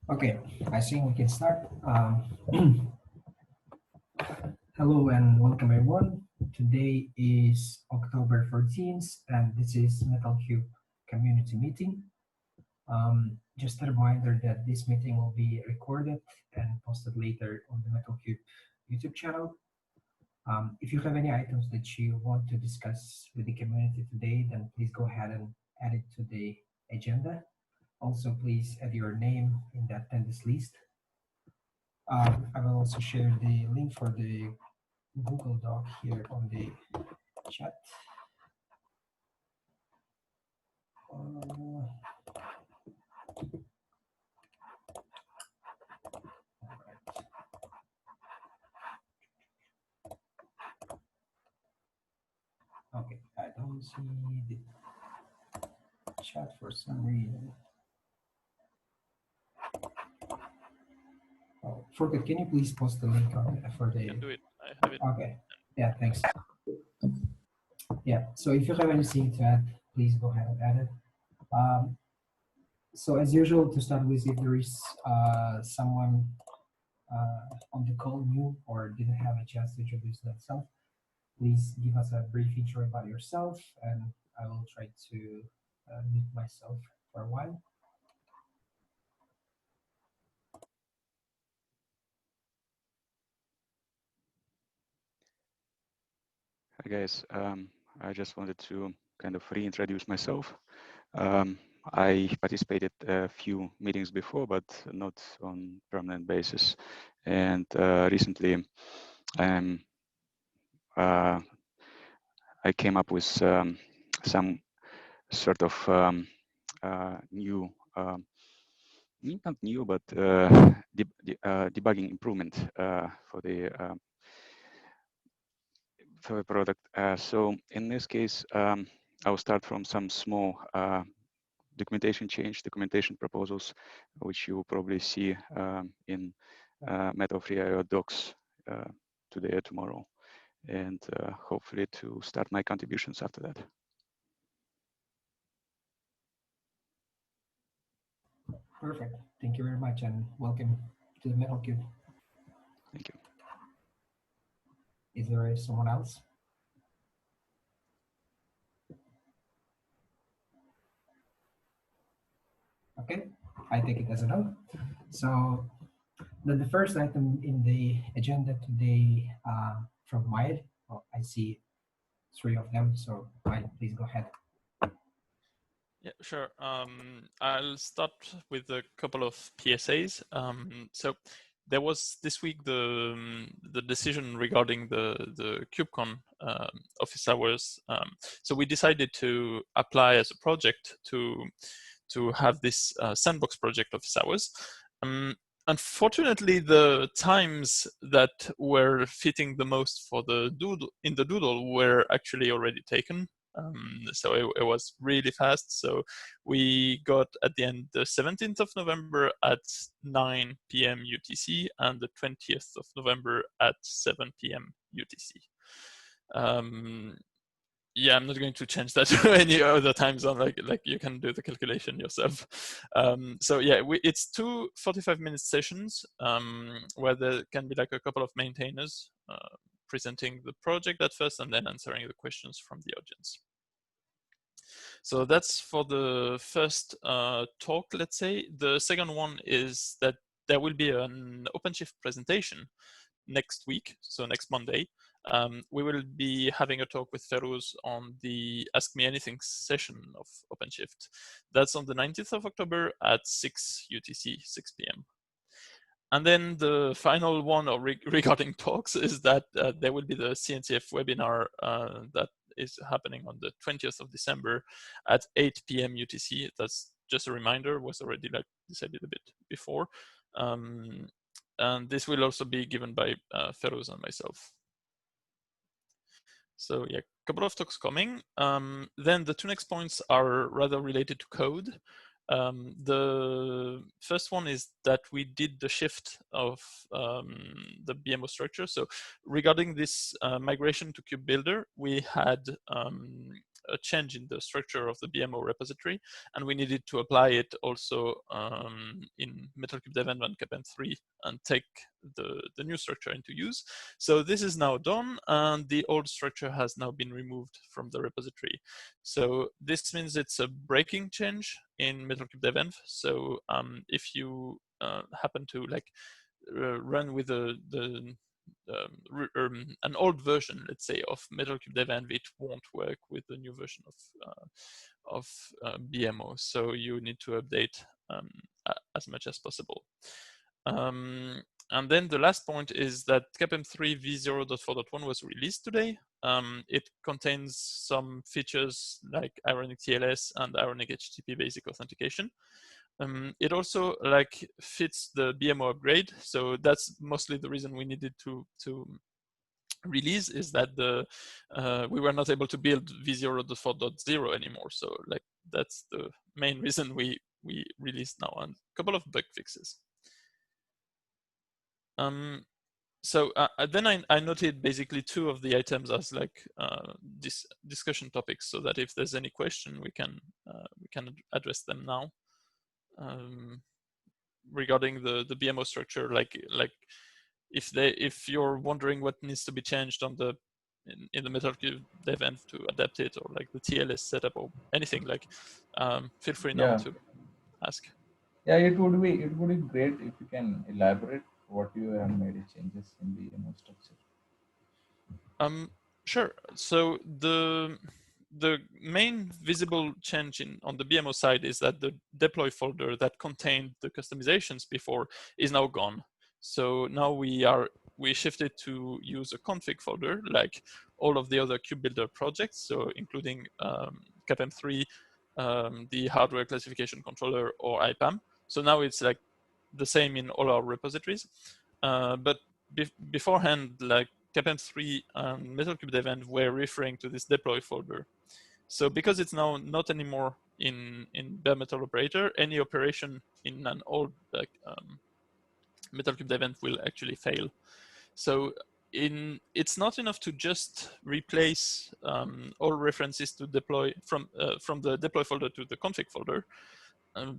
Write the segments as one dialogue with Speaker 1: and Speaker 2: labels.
Speaker 1: Okay, I think we can start. Hello and welcome everyone. Today is October 14th and this is Metal Cube community meeting. Just a reminder that this meeting will be recorded and posted later on the Metal Cube YouTube channel. If you have any items that you want to discuss with the community today, then please go ahead and add it to the agenda. Also, please add your name in the attendance list. I will also share the link for the Google Doc here on the chat. Uh, okay, I don't see the chat for some reason. Oh, Furkat, can you please post the link on for the?
Speaker 2: I can do it. I have it.
Speaker 1: Okay, yeah, thanks. Yeah, so if you have anything to add, please go ahead and add it. So as usual, to start with, if there is someone on the call new or didn't have a chance to introduce themselves, please give us a brief intro about yourself, and I will try to mute myself for a while.
Speaker 3: Hi guys, I just wanted to kind of reintroduce myself. I participated a few meetings before, but not on permanent basis. And recently, I came up with some sort of new, not new, but debugging improvement for the product. So in this case, I'll start from some small documentation change, documentation proposals, which you will probably see in Metal3 docs today or tomorrow, and hopefully to start my contributions after that.
Speaker 1: Perfect. Thank you very much, and welcome to the Metal Cube.
Speaker 3: Thank you.
Speaker 1: Is there someone else? Okay, I take it as a no. So the first item in the agenda today from Wyatt, well, I see 3 of them, so Wyatt, please go ahead.
Speaker 2: Yeah, sure. I'll start with a couple of PSAs. So there was this week the decision regarding the KubeCon office hours. So we decided to apply as a project to have this sandbox project office hours. Unfortunately, the times that were fitting the most for the doodle were actually already taken. So it was really fast. So we got at the end the 17th of November at 9 p.m. UTC and the 20th of November at 7 p.m. UTC. Yeah, I'm not going to change that to any other time zone. Like you can do the calculation yourself. So yeah, it's 2 45-minute sessions where there can be like a couple of maintainers presenting the project at first and then answering the questions from the audience. So that's for the first talk, let's say. The second one is that there will be an OpenShift presentation next week, so next Monday. We will be having a talk with Feroz on the Ask Me Anything session of OpenShift. That's on the 19th of October at 6 UTC, 6 p.m. And then the final one regarding talks is that there will be the CNCF webinar that is happening on the 20th of December at 8 p.m. UTC. That's just a reminder, was already like decided a bit before. And this will also be given by Feroz and myself. So yeah, a couple of talks coming. Then the 2 next points are rather related to code. The first one is that we did the shift of the BMO structure. So regarding this migration to Kube Builder, we had a change in the structure of the BMO repository, and we needed to apply it also in Metal3 Dev and CapM3 and take the new structure into use. So this is now done, and the old structure has now been removed from the repository. So this means it's a breaking change in Metal3 Dev. So if you happen to like run with an old version, let's say, of Metal3 Dev, it won't work with the new version of BMO. So you need to update as much as possible. And then the last point is that CapM3 v0.4.1 was released today. It contains some features like ironic TLS and ironic HTTP basic authentication. It also like fits the BMO upgrade, so that's mostly the reason we needed to release, is that we were not able to build v0.4.0 anymore. So like that's the main reason we released now, and a couple of bug fixes. So then I noted basically two of the items as like discussion topics, so that if there's any question, we can address them now. Regarding the BMO structure, like if you're wondering what needs to be changed on the in the Metal3 Dev to adapt it, or like the TLS setup or anything, like feel free now to ask.
Speaker 4: Yeah, it would be great if you can elaborate what you have made changes in the BMO structure.
Speaker 2: Sure. So the main visible change on the BMO side is that the deploy folder that contained the customizations before is now gone. So now we shifted to use a config folder like all of the other KubeBuilder projects, so including CapM3, the hardware classification controller, or IPAM. So now it's like the same in all our repositories. But beforehand, like CapM3 and Metal3 Dev were referring to this deploy folder. So because it's now not anymore in bare metal operator, any operation in an old like Metal3 Dev will actually fail. So it's not enough to just replace all references to deploy from the deploy folder to the config folder,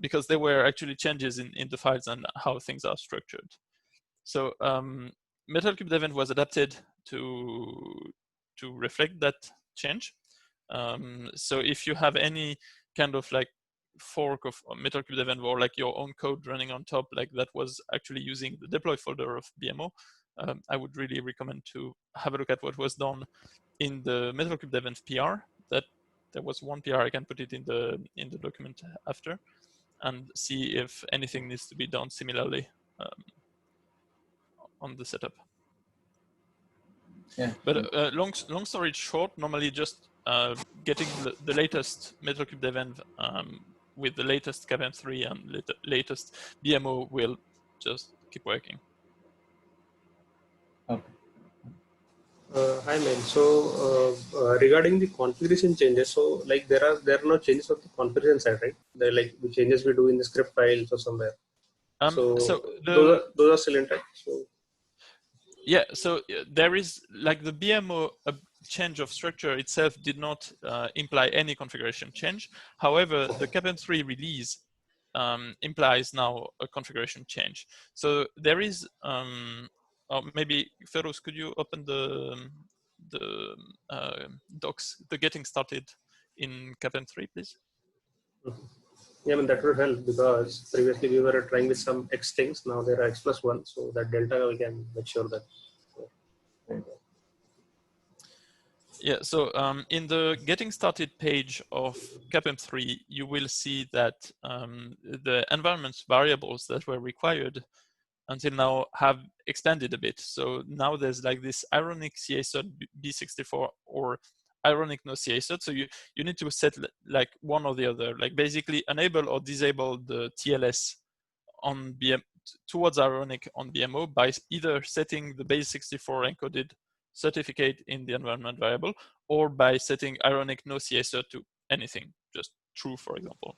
Speaker 2: because there were actually changes in the files and how things are structured. So Metal3 Dev was adapted to reflect that change. So if you have any kind of like fork of Metal3 Dev or like your own code running on top, like that was actually using the deploy folder of BMO, I would really recommend to have a look at what was done in the Metal3 Dev PR. That there was one PR. I can put it in the document after, and see if anything needs to be done similarly on the setup.
Speaker 4: Yeah.
Speaker 2: But long story short, normally just getting the latest Metal3 Dev with the latest CapM3 and latest BMO will just keep working.
Speaker 4: Okay.
Speaker 5: Hi, man. So regarding the configuration changes, so like there are no changes of the configuration side, right? They're like the changes we do in the script files or somewhere. So those are still intact. So
Speaker 2: yeah, so there is like the BMO change of structure itself did not imply any configuration change. However, the CapM3 release implies now a configuration change. So there is, or maybe Feroz, could you open the docs, the getting started in CapM3, please?
Speaker 5: yeah, I mean that would help, because previously we were trying with some X things. Now there are X+1, so that delta we can make sure that.
Speaker 2: Yeah, so in the getting started page of CapM3, you will see that the environment variables that were required until now have expanded a bit. So now there's like this ironic CA-cert B64 or ironic no CA-cert. So you need to set like one or the other, like basically enable or disable the TLS on BM towards ironic on BMO by either setting the base64 encoded certificate in the environment variable, or by setting ironic no CA-cert to anything, just true, for example.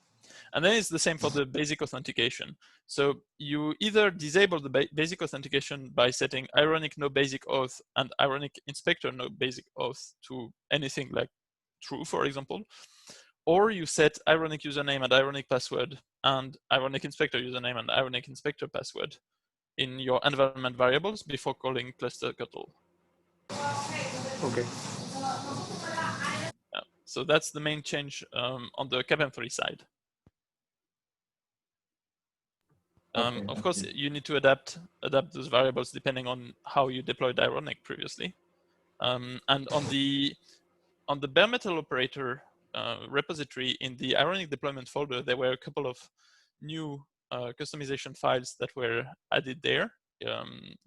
Speaker 2: And then it's the same for the basic authentication. So you either disable the basic authentication by setting ironic no basic auth and ironic inspector no basic auth to anything like true, for example, or you set ironic username and ironic password and ironic inspector username and ironic inspector password in your environment variables before calling cluster curl.
Speaker 5: Okay.
Speaker 2: Yeah. So that's the main change on the CapM3 side. Of course, you need to adapt those variables depending on how you deployed ironic previously. And on the bare metal operator repository in the ironic deployment folder, there were a couple of new customization files that were added there,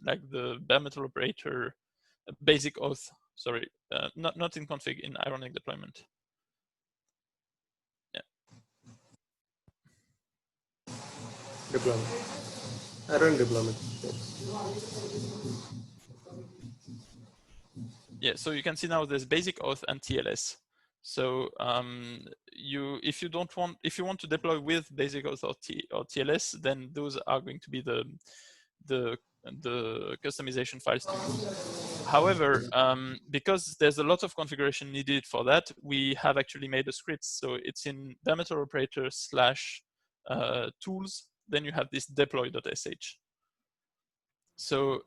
Speaker 2: like the bare metal operator basic auth. Sorry, not in config, in ironic deployment. Yeah.
Speaker 5: Deployment. Iron deployment.
Speaker 2: Yeah, so you can see now there's basic auth and TLS. So if you want to deploy with basic auth or TLS, then those are going to be the customization files to use. However, because there's a lot of configuration needed for that, we have actually made a script. So it's in bare metal operator / tools. Then you have this deploy.sh. So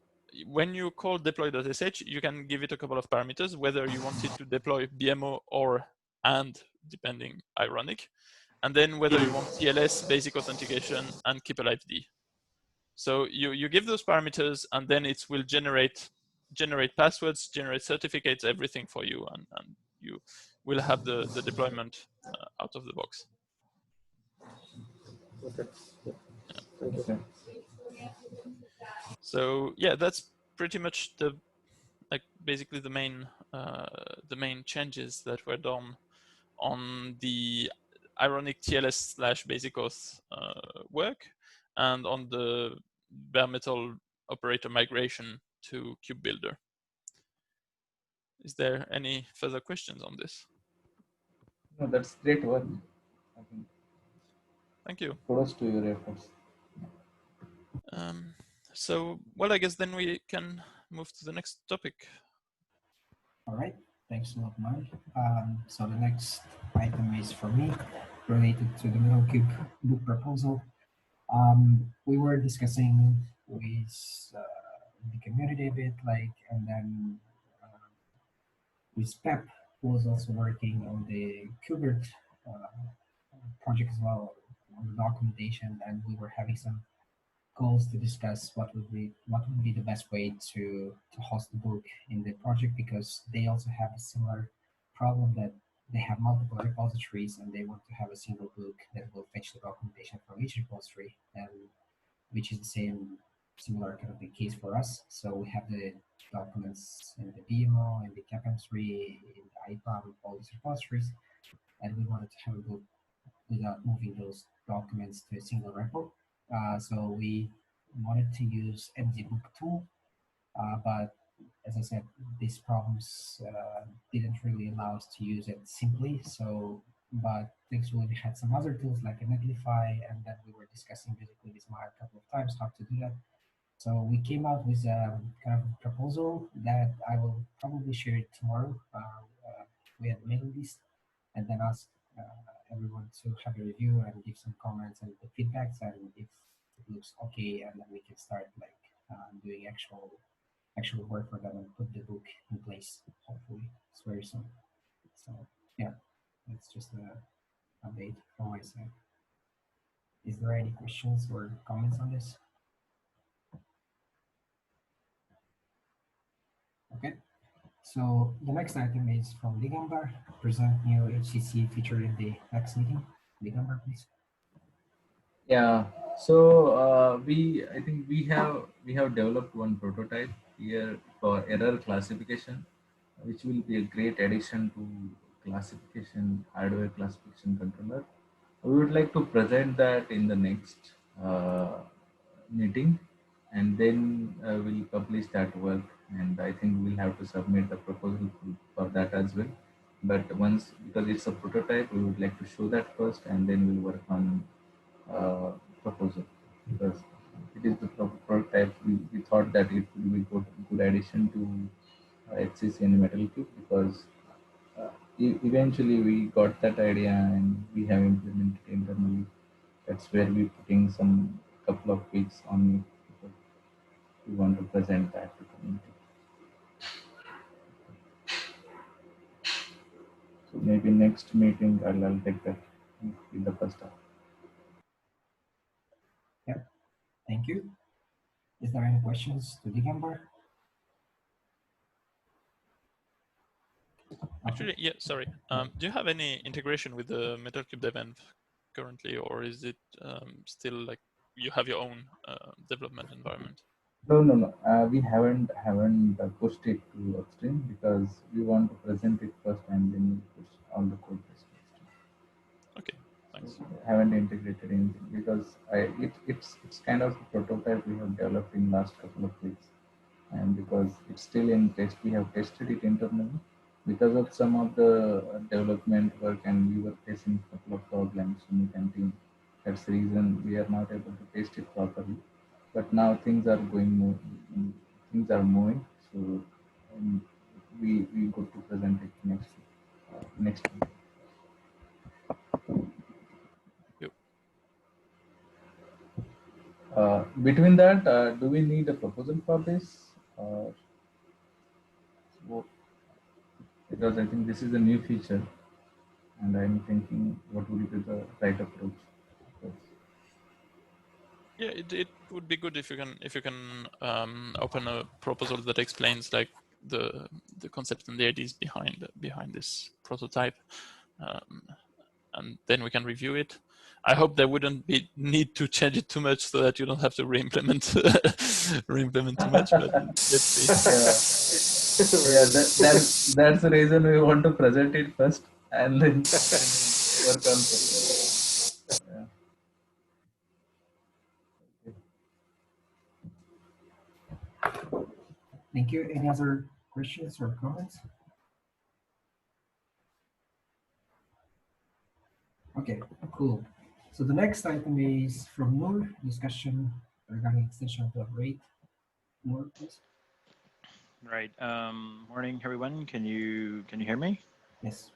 Speaker 2: when you call deploy.sh, you can give it a couple of parameters, whether you want it to deploy BMO or and, depending, ironic, and then whether you want TLS, basic authentication, and keep alive D. So you give those parameters, and then it will generate passwords, generate certificates, everything for you, and you will have the deployment out of the box.
Speaker 5: Okay. Yeah. Thank you.
Speaker 2: So yeah, that's pretty much basically the main changes that were done on the ironic TLS / basic auth work, and on the bare metal operator migration to Kube Builder. Is there any further questions on this?
Speaker 4: No, that's great work. I think.
Speaker 2: Thank you.
Speaker 4: Kudos to your efforts.
Speaker 2: So, well, I guess then we can move to the next topic.
Speaker 1: All right, thanks a lot, Mike. So the next item is for me related to the Metal3 book proposal. We were discussing with the community a bit, and then with Pep, who was also working on the Kubert project as well, on the documentation, and we were having some calls to discuss what would be the best way to host the book in the project, because they also have a similar problem that they have multiple repositories and they want to have a single book that will fetch the documentation from each repository, and which is the similar kind of the case for us. So we have the documents in the BMO and the CapM3 in the IPAM, all these repositories, and we wanted to have a book without moving those documents to a single repo. So we wanted to use MDBook tool, but as I said, these problems didn't really allow us to use it simply. So, but thankfully we had some other tools like Netlify, and then we were discussing basically with Maya a couple of times how to do that. So we came out with a kind of proposal that I will probably share it tomorrow. We had a mailing list, and then ask everyone to have a review and give some comments and the feedbacks, and if it looks okay, and then we can start doing actual work for them and put the book in place. Hopefully, it's very soon. So yeah, that's just a update from my side. Is there any questions or comments on this? Okay. So the next item is from Digambar, present new HCC feature in the next meeting. Digambar, please.
Speaker 4: Yeah. So I think we have developed one prototype here for error classification, which will be a great addition to classification hardware classification controller. We would like to present that in the next meeting, and then we'll publish that work. And I think we'll have to submit the proposal for that as well. But once, because it's a prototype, we would like to show that first, and then we'll work on uh, proposal, because it is the prototype. We thought that it would be good addition to HCC and Metal3, because eventually we got that idea and we have implemented internally. That's where we're putting some couple of weeks on it because we want to present that to community. So maybe next meeting I'll take that in the first half.
Speaker 1: Yep. Thank you. Is there any questions to Digambar?
Speaker 2: Actually, yeah, sorry. Do you have any integration with the Metal3 dev currently, or is it still like you have your own development environment?
Speaker 4: No. We haven't pushed it to upstream because we want to present it first and then we push all the code base to upstream.
Speaker 2: Okay, thanks.
Speaker 4: So haven't integrated anything because it's kind of a prototype we have developed in last couple of weeks, and because it's still in test, we have tested it internally. Because of some of the development work, and we were facing a couple of problems in the team. That's the reason we are not able to test it properly. But now things are things are moving. So we go to present it next week.
Speaker 2: Yep.
Speaker 4: Between that, do we need a proposal for this? So, because I think this is a new feature, and I'm thinking what would be the right approach.
Speaker 2: Yeah, it would be good if you can open a proposal that explains like the concept and the ideas behind this prototype, and then we can review it. I hope there wouldn't be need to change it too much so that you don't have to re-implement re-implement too much. But let's see.
Speaker 4: Yeah, that's the reason we want to present it first and then work on it. Yeah.
Speaker 1: Thank you. Any other questions or comments? Okay, cool. So the next item is from Noor, discussion regarding extension of the rate. Noor, please.
Speaker 6: Right. Morning, everyone. Can you hear me?
Speaker 1: Yes.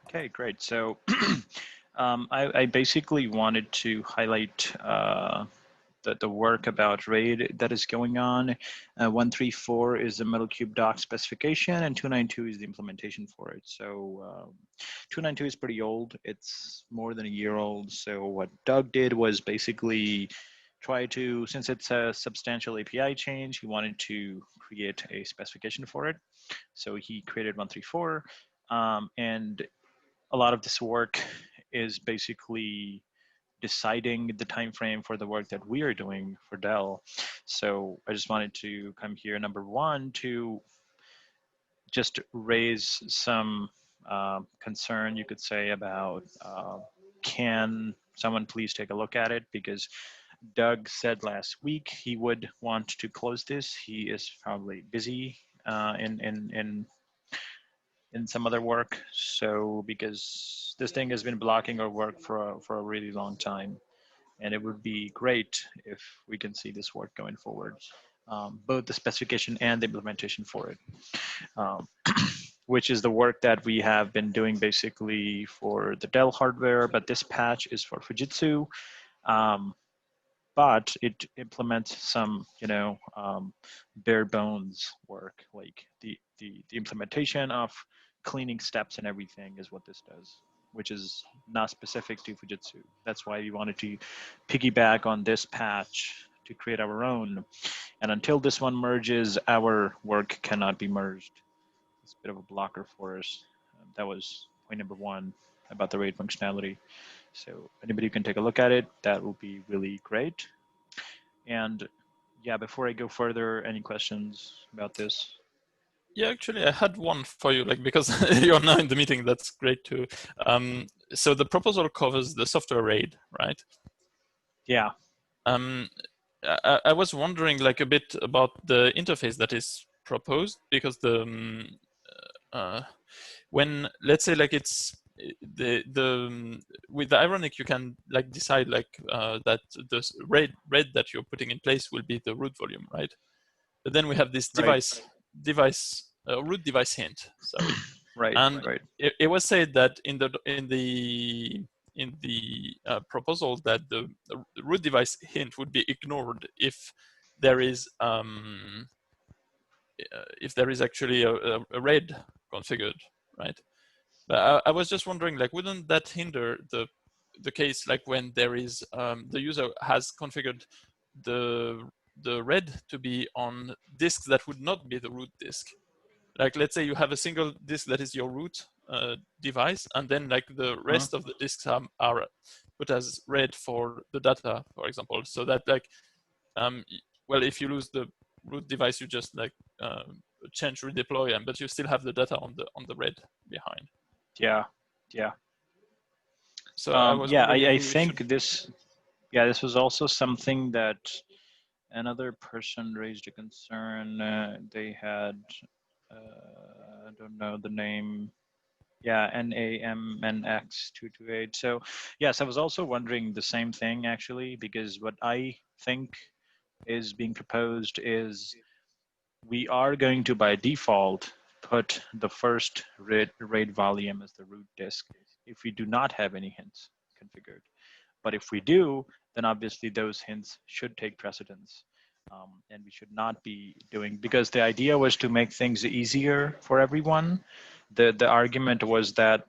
Speaker 6: Okay, great. So I basically wanted to highlight the work about RAID that is going on. 134 is the Metal Cube doc specification, and 292 is the implementation for it. So 292 is pretty old. It's more than a year old. So what Doug did was basically try to, since it's a substantial API change, he wanted to create a specification for it. So he created 134, and a lot of this work is basically deciding the time frame for the work that we are doing for Dell. So I just wanted to come here, number one, to just raise some concern, you could say, about can someone please take a look at it, because Doug said last week he would want to close this. He is probably busy in some other work. So because this thing has been blocking our work for a really long time, and it would be great if we can see this work going forward, both the specification and the implementation for it, which is the work that we have been doing basically for the Dell hardware, but this patch is for Fujitsu. But it implements some, bare bones work, like the implementation of cleaning steps and everything is what this does, which is not specific to Fujitsu. That's why we wanted to piggyback on this patch to create our own. And until this one merges, our work cannot be merged. It's a bit of a blocker for us. That was point number one about the RAID functionality. So anybody who can take a look at it, that will be really great. And yeah, before I go further, any questions about this?
Speaker 2: Yeah, actually, I had one for you, like because you're now in the meeting. That's great too. So the proposal covers the software RAID, right?
Speaker 6: Yeah.
Speaker 2: I was wondering like a bit about the interface that is proposed, because the when, let's say, like it's with the Ironic, you can like decide like that the RAID that you're putting in place will be the root volume, right? But then we have this
Speaker 6: Right.
Speaker 2: root device hint, sorry.
Speaker 6: Right,
Speaker 2: And
Speaker 6: right.
Speaker 2: it was said that in the proposal that the root device hint would be ignored if there is actually a RAID configured, right? But I was just wondering, like, wouldn't that hinder the case, like when there is the user has configured the RAID to be on disks that would not be the root disk? Like, let's say you have a single disk that is your root device, and then like the rest of the disks are put as RAID for the data, for example. So that like, well, if you lose the root device, you just like change, redeploy, but you still have the data on the RAID behind.
Speaker 6: Yeah, yeah.
Speaker 2: So I was
Speaker 6: Yeah,
Speaker 2: wondering if
Speaker 6: I
Speaker 2: we
Speaker 6: think
Speaker 2: should.
Speaker 6: this was also something that another person raised a concern. They had, I don't know the name. Yeah, NAMNX228. So yes, I was also wondering the same thing actually, because what I think is being proposed is we are going to by default put the first RAID volume as the root disk if we do not have any hints configured. But if we do, then obviously those hints should take precedence. And we should not be doing, because the idea was to make things easier for everyone. The argument was that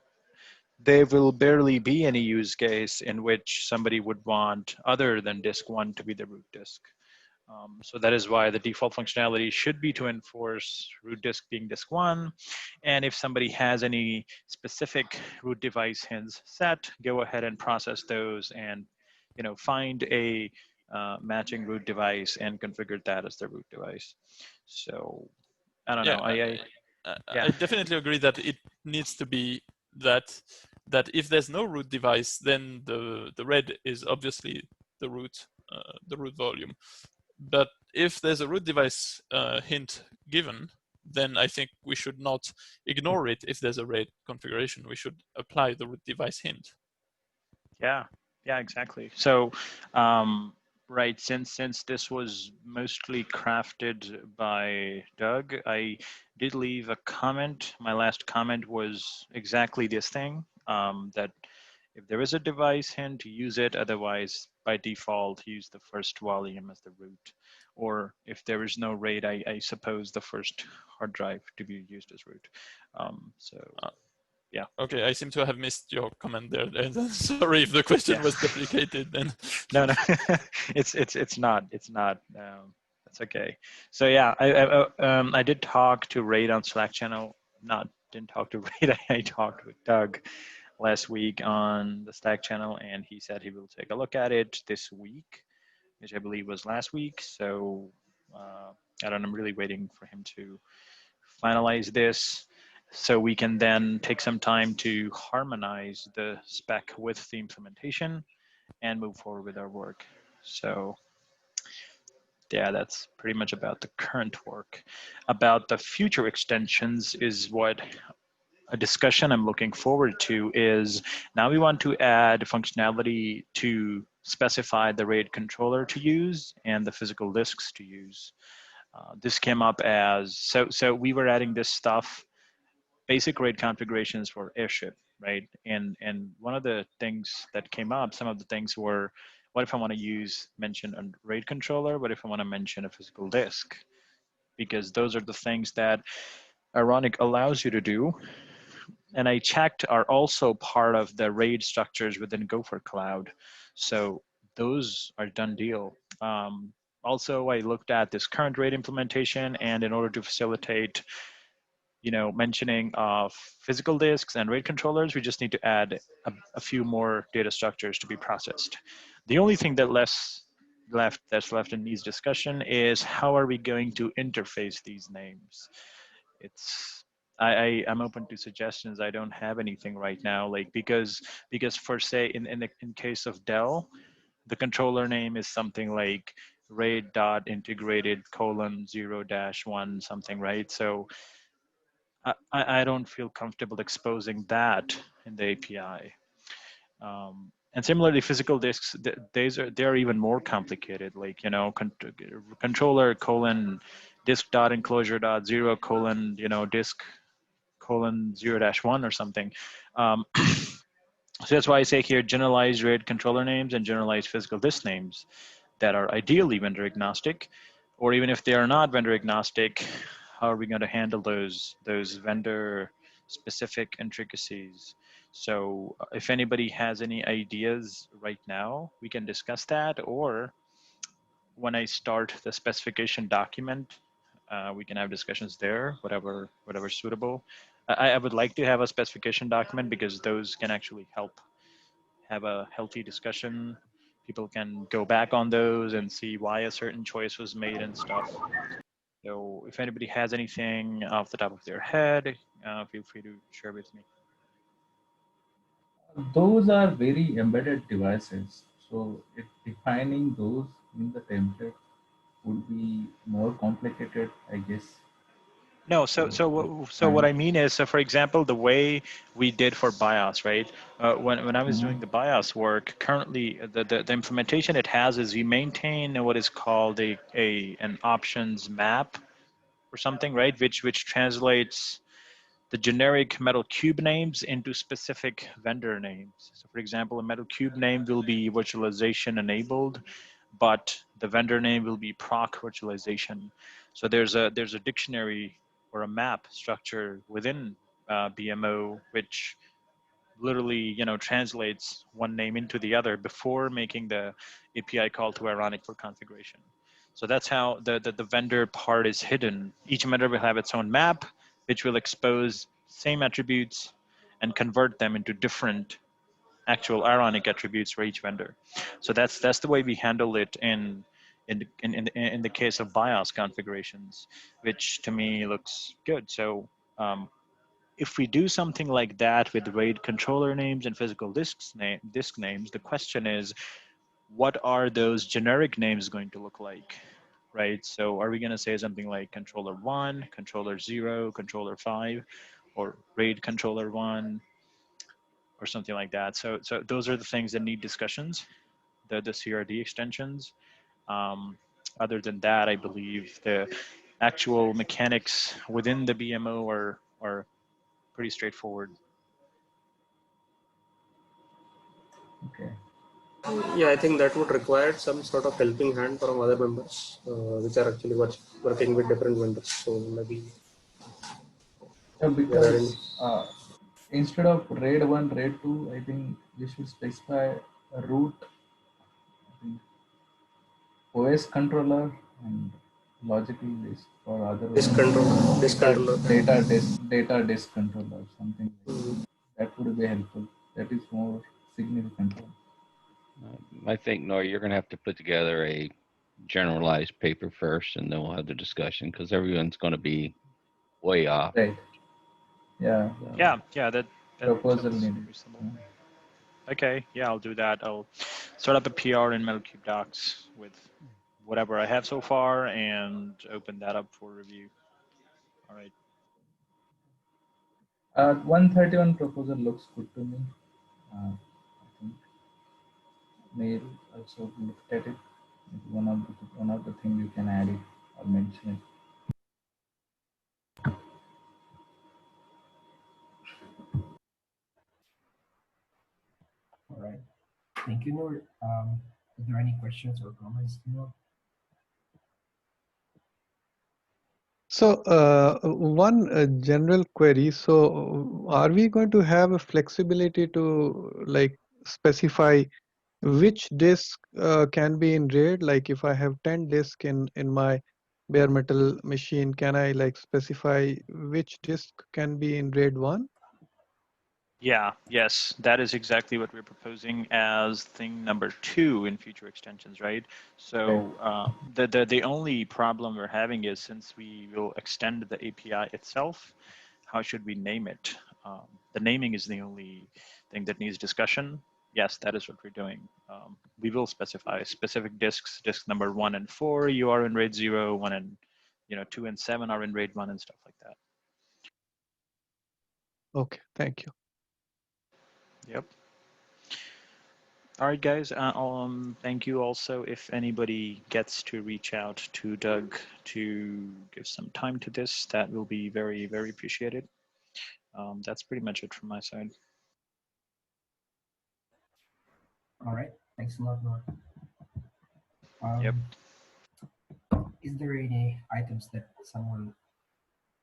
Speaker 6: there will barely be any use case in which somebody would want other than disk one to be the root disk. So that is why the default functionality should be to enforce root disk being disk one. And if somebody has any specific root device hints set, go ahead and process those and find a matching root device and configure that as the root device. So I don't know. Yeah.
Speaker 2: I definitely agree that it needs to be that if there's no root device, then the RAID is obviously the root volume. But if there's a root device hint given, then I think we should not ignore it if there's a RAID configuration. We should apply the root device hint.
Speaker 6: Yeah, exactly. So, right, since this was mostly crafted by Doug, I did leave a comment. My last comment was exactly this thing, that if there is a device hint, use it. Otherwise, by default, use the first volume as the root. Or if there is no RAID, I suppose the first hard drive to be used as root. Yeah.
Speaker 2: Okay, I seem to have missed your comment there. Sorry if the question was duplicated. Then
Speaker 6: no, it's not. It's not. That's okay. So yeah, I did talk to Raid on Slack channel. Didn't talk to Raid. I talked with Doug last week on the Slack channel, and he said he will take a look at it this week, which I believe was last week. So I don't know. I'm really waiting for him to finalize this, so we can then take some time to harmonize the spec with the implementation and move forward with our work. So yeah, that's pretty much about the current work. About the future extensions is what a discussion I'm looking forward to is. Now we want to add functionality to specify the RAID controller to use and the physical disks to use. This came up as, so we were adding this stuff, basic RAID configurations for airship, right? And one of the things that came up, some of the things were, what if I want to mention a RAID controller? What if I want to mention a physical disk? Because those are the things that Ironic allows you to do. And I checked are also part of the RAID structures within Gopher Cloud. So those are done deal. Also, I looked at this current RAID implementation, and in order to facilitate mentioning of physical disks and RAID controllers, we just need to add a few more data structures to be processed. The only thing that's left in these discussion is how are we going to interface these names? I'm open to suggestions. I don't have anything right now, like because for say in case of Dell, the controller name is something like RAID dot integrated colon 0-1 something, right? So I don't feel comfortable exposing that in the API. And similarly, physical disks, they're even more complicated. Like controller colon disk dot enclosure dot 0 colon disk :0-1 or something. So that's why I say here generalized RAID controller names and generalized physical disk names that are ideally vendor agnostic, or even if they are not vendor agnostic, how are we going to handle those vendor specific intricacies? So if anybody has any ideas right now, we can discuss that, or when I start the specification document, we can have discussions there, whatever suitable. I would like to have a specification document because those can actually help have a healthy discussion. People can go back on those and see why a certain choice was made and stuff. So if anybody has anything off the top of their head, feel free to share with me.
Speaker 4: Those are very embedded devices. So defining those in the template would be more complicated, I guess.
Speaker 6: No,
Speaker 4: So
Speaker 6: so what I mean is, so for example, the way we did for BIOS, right? When I was doing the BIOS work, currently the implementation it has is we maintain what is called an options map or something, right? Which translates the generic metal cube names into specific vendor names. So for example, a metal cube name will be virtualization enabled, but the vendor name will be proc virtualization. So there's a dictionary or a map structure within BMO, which literally translates one name into the other before making the API call to Ironic for configuration. So that's how the vendor part is hidden. Each vendor will have its own map, which will expose same attributes and convert them into different actual Ironic attributes for each vendor. So that's the way we handle it in the case of BIOS configurations, which to me looks good. So if we do something like that with RAID controller names and physical disk names, the question is, what are those generic names going to look like, right? So are we going to say something like controller 1, controller 0, controller 5, or RAID controller 1, or something like that? So those are the things that need discussions, the CRD extensions. Other than that, I believe the actual mechanics within the BMO are pretty straightforward.
Speaker 4: okay.
Speaker 5: Yeah, I think that would require some sort of helping hand from other members, which are actually working with different vendors. So maybe
Speaker 4: Yeah,
Speaker 5: there are any.
Speaker 4: because instead of RAID 1, RAID 2, I think we should specify a root, I think OS controller and logical disk, or
Speaker 5: Disk
Speaker 4: otherwise
Speaker 5: controller, disk controller.
Speaker 4: data disk controller, something like that would be helpful. That is more significant one.
Speaker 7: I think, Noah, you're going to have to put together a generalized paper first, and then we'll have the discussion because everyone's going to be way off.
Speaker 4: Right. Yeah.
Speaker 6: Yeah, that
Speaker 4: Proposal
Speaker 6: sounds
Speaker 4: needed.
Speaker 6: reasonable. Okay, yeah, I'll do that. I'll start up a PR in Metal3 Docs with whatever I have so far and open that up for review. All right.
Speaker 4: 131 proposal looks good to me. I think Mail also looked at it. Maybe one of the things you can add it or mention it.
Speaker 1: All right. Thank you, Noor. Are there any questions or comments, Noor?
Speaker 8: So one general query. So are we going to have a flexibility to like specify which disk can be in RAID? Like if I have 10 disk in my bare metal machine, can I like specify which disk can be in RAID 1?
Speaker 6: Yeah, yes, that is exactly what we're proposing as thing number 2 in future extensions, right? So the only problem we're having is since we will extend the API itself, how should we name it? The naming is the only thing that needs discussion. Yes, that is what we're doing. We will specify specific disks, disk number 1 and 4, you are in RAID 0, 1 and 2 and 7 are in RAID 1 and stuff like that.
Speaker 8: Okay, thank you.
Speaker 6: Yep. All right, guys. Thank you also. If anybody gets to reach out to Doug to give some time to this, that will be very, very appreciated. That's pretty much it from my side.
Speaker 1: All right. Thanks a lot, Mark.
Speaker 6: Yep.
Speaker 1: Is there any items that someone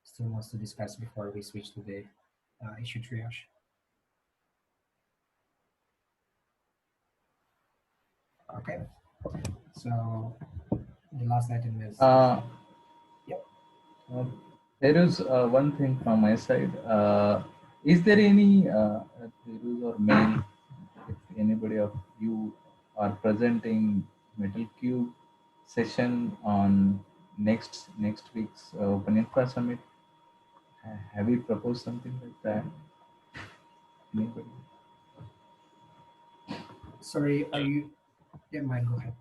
Speaker 1: still wants to discuss before we switch to the issue triage? Okay. So the last item is yep.
Speaker 4: There is one thing from my side. Is there any reviews or mail if anybody of you are presenting Metal Cube session on next week's Open Infra Summit? Have you proposed something like that? Anybody?
Speaker 1: Sorry, are you? Yeah, Mike, go ahead.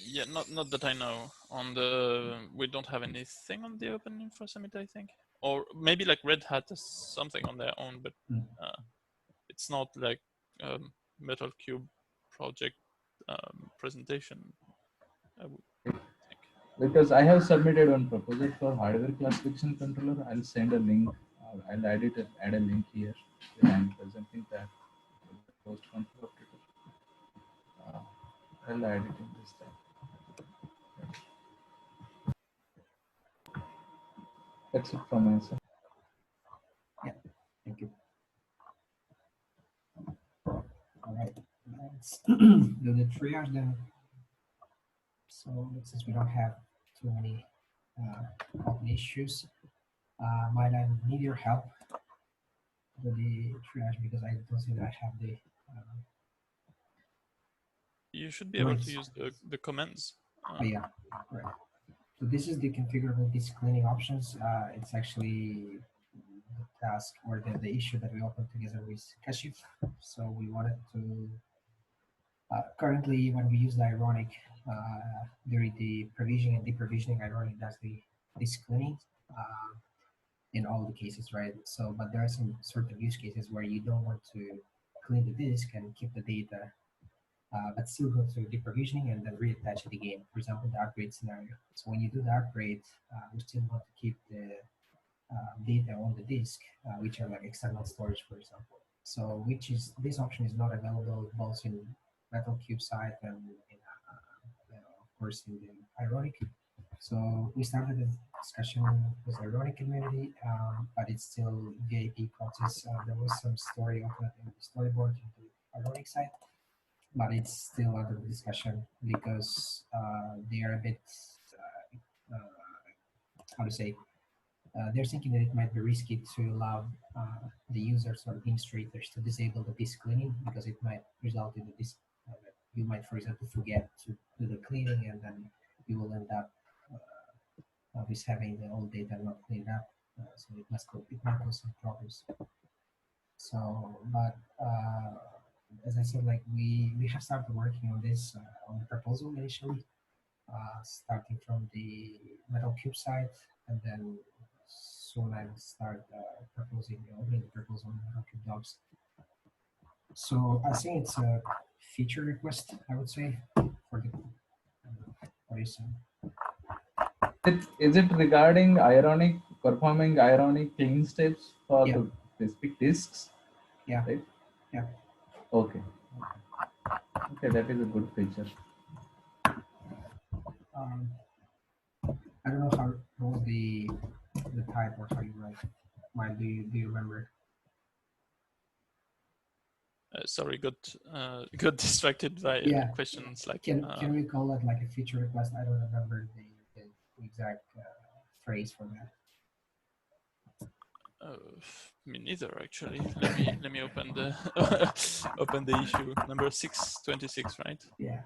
Speaker 2: Yeah, not that I know. On the we don't have anything on the Open Infra Summit, I think, or maybe like Red Hat has something on their own, but it's not like Metal Cube project presentation, I would think.
Speaker 4: Because I have submitted one proposal for hardware classification controller. I'll send a link. I'll add a link here. I'm presenting that post control of Twitter. I'll add it in this time. That's it from my side.
Speaker 1: Yeah, thank you. All right, let's do the triage then. So since we don't have too many open issues, might I need your help with the triage because I don't think that I have the.
Speaker 2: You should be able to use the commands.
Speaker 1: Oh, yeah, right. So this is the configurable disk cleaning options. It's actually the task or the issue that we opened together with Kashif. So we wanted to currently when we use the Ironic during the provisioning and deprovisioning, Ironic does the disk cleaning in all the cases, right? So, but there are some certain use cases where you don't want to clean the disk and keep the data but still go through deprovisioning and then reattach it again. For example, the upgrade scenario. So when you do the upgrade, we still want to keep the data on the disk, which are like external storage, for example. So this option is not available both in Metal Cube side and in, of course in the Ironic. So we started a discussion with the Ironic community, but it's still VIP process. There was some story of that in the storyboard in the Ironic side, but it's still under discussion because they are a bit, how to say, they're thinking that it might be risky to allow the users or administrators to disable the disk cleaning because it might result in the disk. You might, for example, forget to do the cleaning and then you will end up with having the old data not cleaned up. So it might cause some problems. So, but as I said, like we have started working on this on the proposal initially, starting from the Metal Cube side, and then soon I will start proposing opening the proposal on Metal Cube docs. So I think it's a feature request, I would say, for the what is
Speaker 4: Is it regarding performing Ironic clean steps for the specific disks?
Speaker 1: Yeah.
Speaker 4: Right?
Speaker 1: Yeah.
Speaker 4: Okay. Okay, that is a good feature.
Speaker 1: I don't know how was the type or how you write. Mike, do you remember?
Speaker 2: Sorry, got distracted by questions like.
Speaker 1: Can we call it like a feature request? I don't remember the exact phrase for that.
Speaker 2: Me neither, actually. Let me open the open the issue number 626, right?
Speaker 1: Yeah,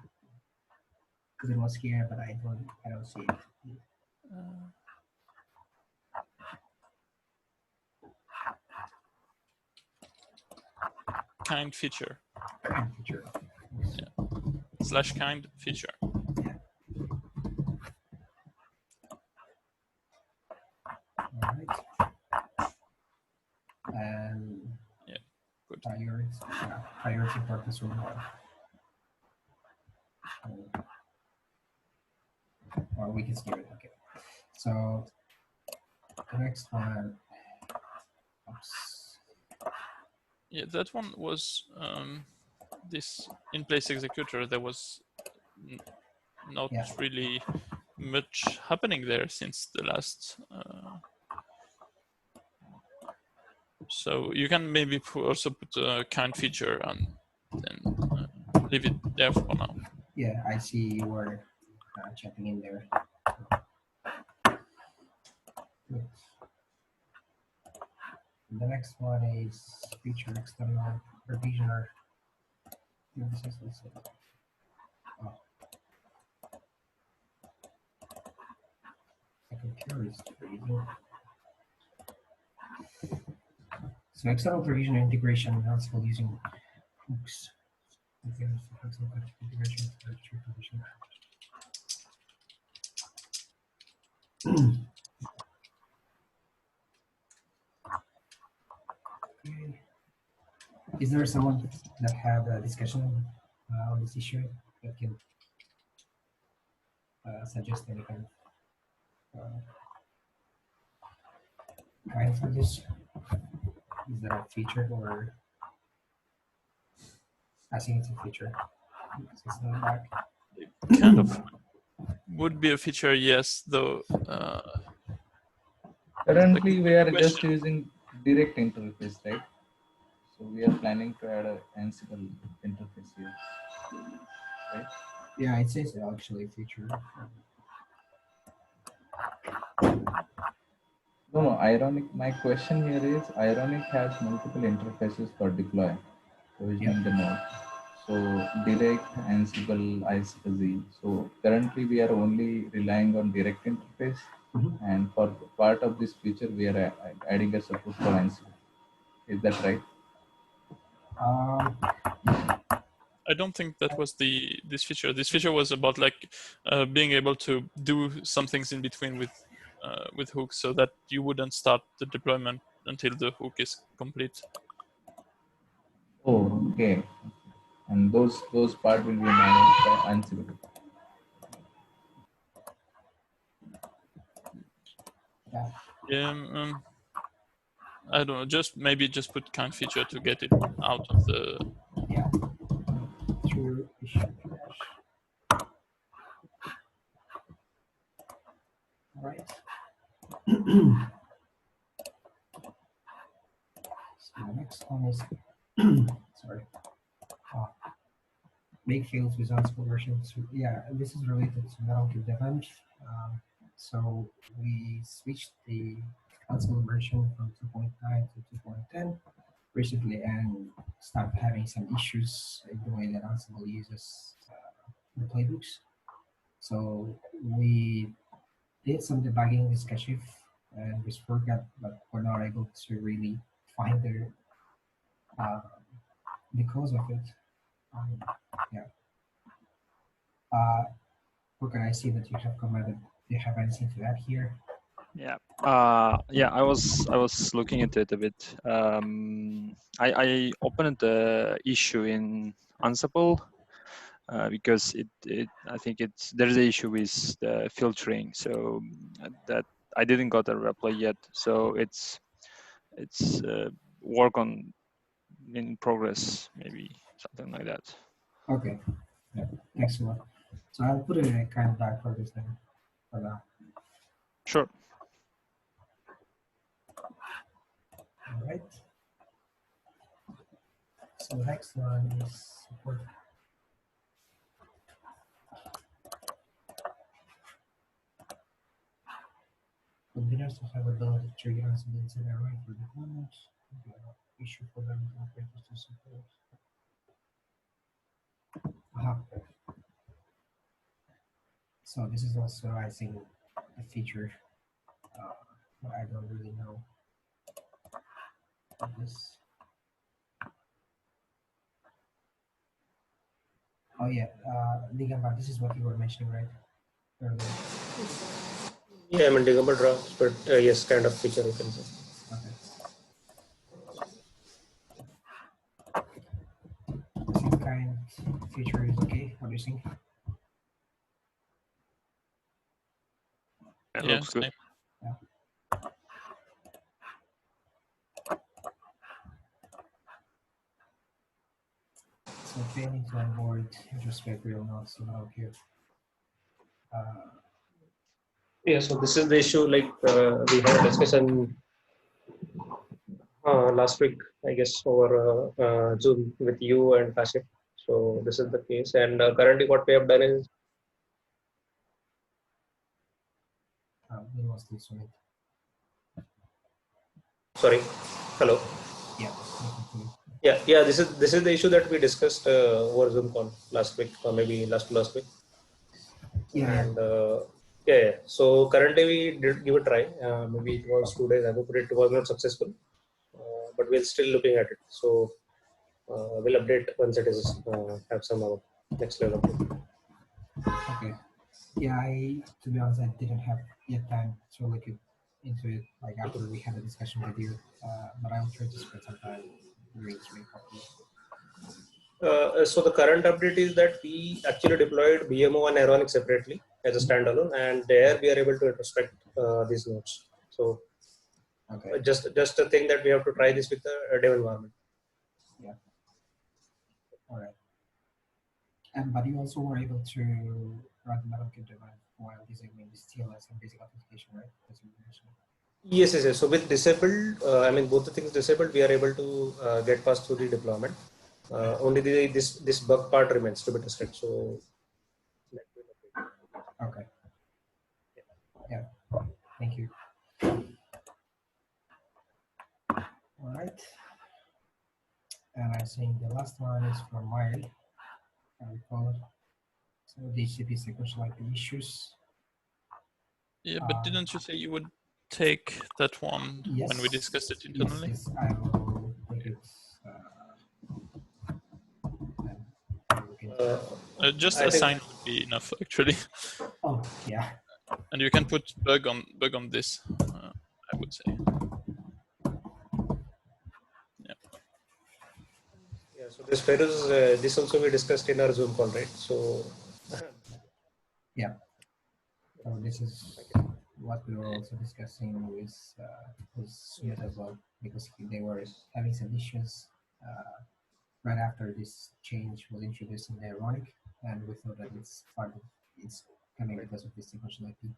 Speaker 1: because it was here, but I don't see it.
Speaker 2: Kind feature.
Speaker 1: Kind feature.
Speaker 2: Yeah. / kind feature.
Speaker 1: Yeah. All right. And
Speaker 2: yeah, good.
Speaker 1: Priority purpose or more. Or we can skip it. Okay. So the next one. Oops.
Speaker 2: Yeah, that one was this in-place executor. There was not really much happening there since the last. So you can maybe also put a kind feature and then leave it there for now.
Speaker 1: Yeah, I see you were chatting in there. Good. The next one is feature external provisioner. This is also, oh, my computer is freezing. So external provisioner integration enhanceable using hooks. Okay, so flexible configuration for tree provisioner. Okay. Is there someone that had a discussion on this issue that can suggest any kind of guide for this? Is that a feature or I think it's a feature because it's not back.
Speaker 2: Kind of would be a feature, yes, though.
Speaker 4: Currently, we are just using direct interface, right? So we are planning to add a Ansible interface here, right?
Speaker 1: Yeah, it says actually feature.
Speaker 4: No, no, ironic. My question here is ironic has multiple interfaces for deploy, provisioning the node. So direct, Ansible, ICZ. So currently we are only relying on direct interface, and for part of this feature we are adding a support for Ansible. Is that right?
Speaker 2: I don't think that was this feature. This feature was about like being able to do some things in between with hooks, so that you wouldn't start the deployment until the hook is complete.
Speaker 4: Oh, okay. And those part will be managed by Ansible.
Speaker 2: I don't know. Just maybe just put kind feature to get it out of the.
Speaker 1: Yeah. Through issue flash. All right. So the next one is sorry. Make fields with Ansible version. So yeah, this is related to Metal3 Defense. So we switched the Ansible version from 2.9 to 2.10 recently and started having some issues in the way that Ansible uses the playbooks. So we did some debugging with Kashif and with Forget, but we're not able to really find the cause of it. Yeah. Forget, I see that you have commented. Do you have anything to add here?
Speaker 9: Yeah. Yeah, I was looking into it a bit. I opened the issue in Ansible because I think there's an issue with the filtering, so that I didn't got a reply yet. So it's work on in progress, maybe something like that.
Speaker 1: Okay. Yeah. Thanks a lot. So I'll put it in a kind of back for this thing for now.
Speaker 9: Sure.
Speaker 1: All right. So the next one is support. Containers to have ability to trigger Ansible inside array for deployment. Issue for them operators to support. So this is also, I think, a feature, but I don't really know what this. Oh yeah, Ligamba, this is what you were mentioning, right? Earlier.
Speaker 5: Yeah, I mean Digamba drafts, but yes, kind of feature you can say.
Speaker 1: Okay. Some kind feature is okay. What do you think?
Speaker 9: It
Speaker 2: Yeah,
Speaker 9: looks good.
Speaker 2: same.
Speaker 1: So failing to onboard introspect real nodes in Metal3.
Speaker 5: Yeah, so this is the issue. Like we had a discussion last week, I guess, over Zoom with you and Kashif. So this is the case, and currently what we have done is
Speaker 1: we lost this one.
Speaker 5: sorry, hello.
Speaker 1: Yeah.
Speaker 5: Yeah. This is the issue that we discussed over Zoom call last week, or maybe last week.
Speaker 1: Yeah.
Speaker 5: And yeah. So currently we did give a try. Maybe it was 2 days ago, but it was not successful. But we're still looking at it. So we'll update once it is have some next level update.
Speaker 1: Okay. Yeah, to be honest, I didn't have yet time to look into it like after we had a discussion with you. But I will try to spend some time during this week.
Speaker 5: So the current update is that we actually deployed BMO and Aeronic separately as a standalone, and there we are able to introspect these nodes. So
Speaker 1: okay.
Speaker 5: Just a thing that we have to try this with the dev environment.
Speaker 1: Yeah. All right. And but you also were able to run the Metal device while disabling this TLS and basic authentication, right? That's what you mentioned.
Speaker 5: Yes. So with disabled, I mean both the things disabled, we are able to get past through the deployment. Only this bug part remains to be tested. So
Speaker 1: okay. Yeah. Thank you. All right. And I think the last one is from Mile. I recall it. So DHCP sequential IP issues.
Speaker 2: Yeah, but didn't you say you would take that one
Speaker 1: yes,
Speaker 2: when we discussed it internally?
Speaker 1: Yes, I will take it.
Speaker 2: Just assign would be enough, actually.
Speaker 1: Oh, yeah.
Speaker 2: And you can put bug on this, I would say.
Speaker 5: Yeah, so this Feruz, this also we discussed in our Zoom call, right? So
Speaker 1: yeah. So this is what we were also discussing with Sumit as well, because they were having some issues right after this change was introduced in the Ironic, and we thought that it's coming because of this sequential IP.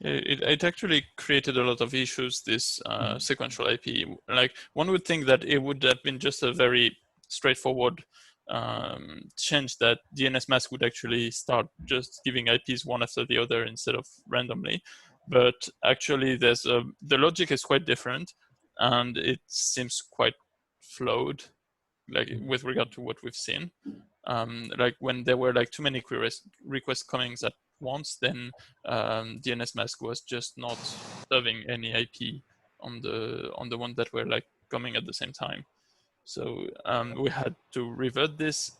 Speaker 2: It actually created a lot of issues, this sequential IP. Like, one would think that it would have been just a very straightforward change, that DNS mask would actually start just giving IPs one after the other instead of randomly. But actually, the logic is quite different, and it seems quite flawed, like with regard to what we've seen. Like when there were like too many requests coming at once, then DNS mask was just not serving any IP on the ones that were like coming at the same time. So we had to revert this.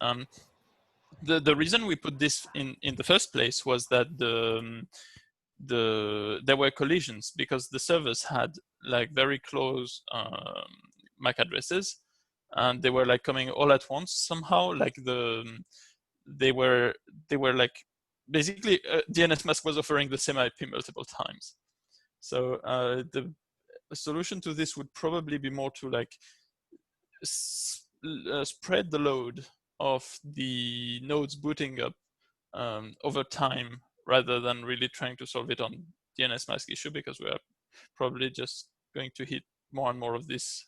Speaker 2: The reason we put this in the first place was that there were collisions, because the servers had like very close MAC addresses, and they were like coming all at once somehow. Like they were like basically DNS mask was offering the same IP multiple times. So the solution to this would probably be more to like spread the load of the nodes booting up over time, rather than really trying to solve it on DNS mask issue, because we are probably just going to hit more and more of this,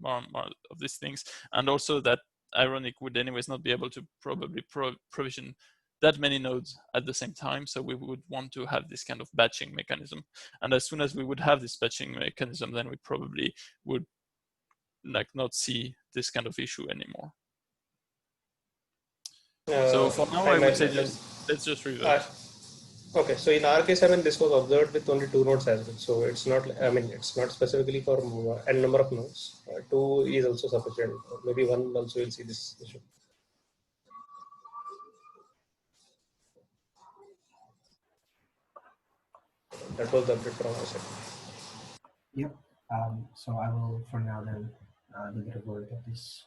Speaker 2: more and more of these things, and also that Ironic would anyways not be able to probably provision that many nodes at the same time. So we would want to have this kind of batching mechanism, and as soon as we would have this batching mechanism, then we probably would like not see this kind of issue anymore. So for now, I would say let's just revert.
Speaker 5: Okay, so in our case, I mean, this was observed with only 2 nodes as well. So it's not, I mean, it's not specifically for n number of nodes. 2 is also sufficient. Maybe 1 also will see this issue. That was the update from our side.
Speaker 1: Yep. So I will, for now, then do the revert of this,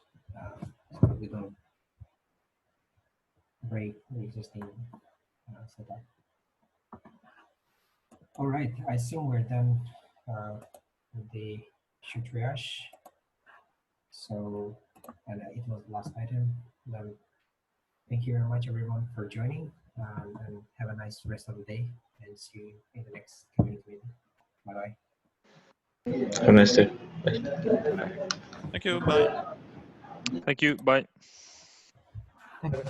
Speaker 1: so we don't break the existing setup. All right, I assume we're done with the issue triage. So and it was the last item. Thank you very much, everyone, for joining, and have a nice rest of the day. And see you in the next community meeting. Bye bye.
Speaker 10: Have a nice day. Bye.
Speaker 2: Thank you. Bye.
Speaker 9: Thank you. Bye.
Speaker 1: Thank you.